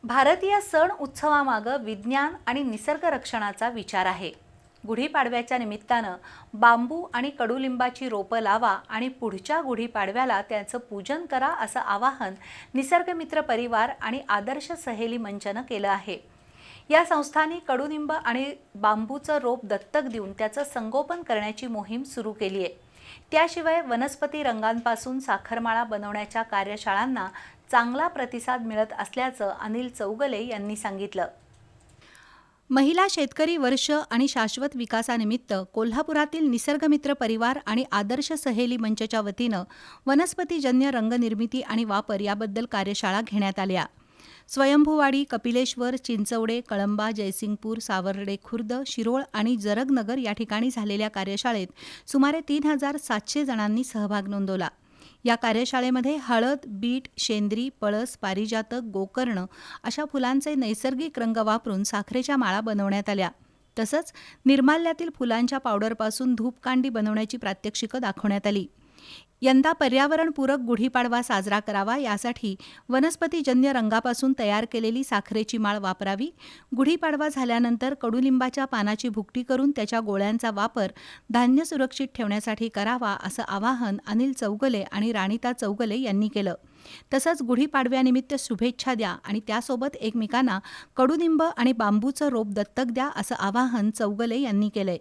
भारतीय सण उत्सवामागं विज्ञान आणि निसर्ग रक्षणाचा विचार आहे। गुढीपाडव्याच्या निमित्तानं बांबू आणि कडुलिंबाची रोपं लावा आणि पुढच्या गुढीपाडव्याला त्याचं पूजन करा असं आवाहन निसर्गमित्र परिवार आणि आदर्श सहेली मंचनं केलं आहे। या संस्थांनी कडुलिंब आणि बांबूचं रोप दत्तक देऊन त्याचं संगोपन करण्याची मोहीम सुरू केली आहे। त्याशिवाय वनस्पती रंगांपासून साखरमाळा बनवण्याच्या कार्यशाळांना चांगला प्रतिसाद मिळत असल्याचं अनिल चौगले यांनी सांगितलं। महिला शेतकरी वर्ष आणि शाश्वत विकासानिमित्त कोल्हापुरातील निसर्गमित्र परिवार आणि आदर्श सहेली मंचच्या वतीनं वनस्पतीजन्य रंगनिर्मिती आणि वापर याबद्दल कार्यशाळा घेण्यात आल्या। स्वयंभूवाडी, कपिलेश्वर, चिंचवडे, कळंबा, जयसिंगपूर, सावर्डे खुर्द, शिरोळ आणि जरगनगर या ठिकाणी झालेल्या कार्यशाळेत सुमारे 3700 जणांनी सहभाग नोंदवला। या कार्यशाळेमध्ये हळद, बीट, शेंद्री, पळस, पारिजातक, गोकर्ण अशा फुलांचे नैसर्गिक रंग वापरून साखरेच्या माळा बनवण्यात आल्या। तसंच निर्माल्यातील फुलांच्या पावडरपासून धूपकांडी बनवण्याची प्रात्यक्षिकं दाखवण्यात आली। यंदा पर्यावरणपूरक गुढीपाडवा साजरा करावा यासाठी वनस्पतीजन्य रंगापासून तयार केलेली साखरेची माळ वापरावी। गुढीपाडवा झाल्यानंतर कडुलिंबाच्या पानाची भुकटी करून त्याच्या गोळ्यांचा वापर धान्य सुरक्षित ठेवण्यासाठी करावा असं आवाहन अनिल चौगले आणि राणिता चौगले यांनी केलं। तसंच गुढीपाडव्यानिमित्त शुभेच्छा द्या आणि त्यासोबत एकमेकांना कडुलिंब आणि बांबूचं रोप दत्तक द्या असं आवाहन चौगले यांनी केलंय।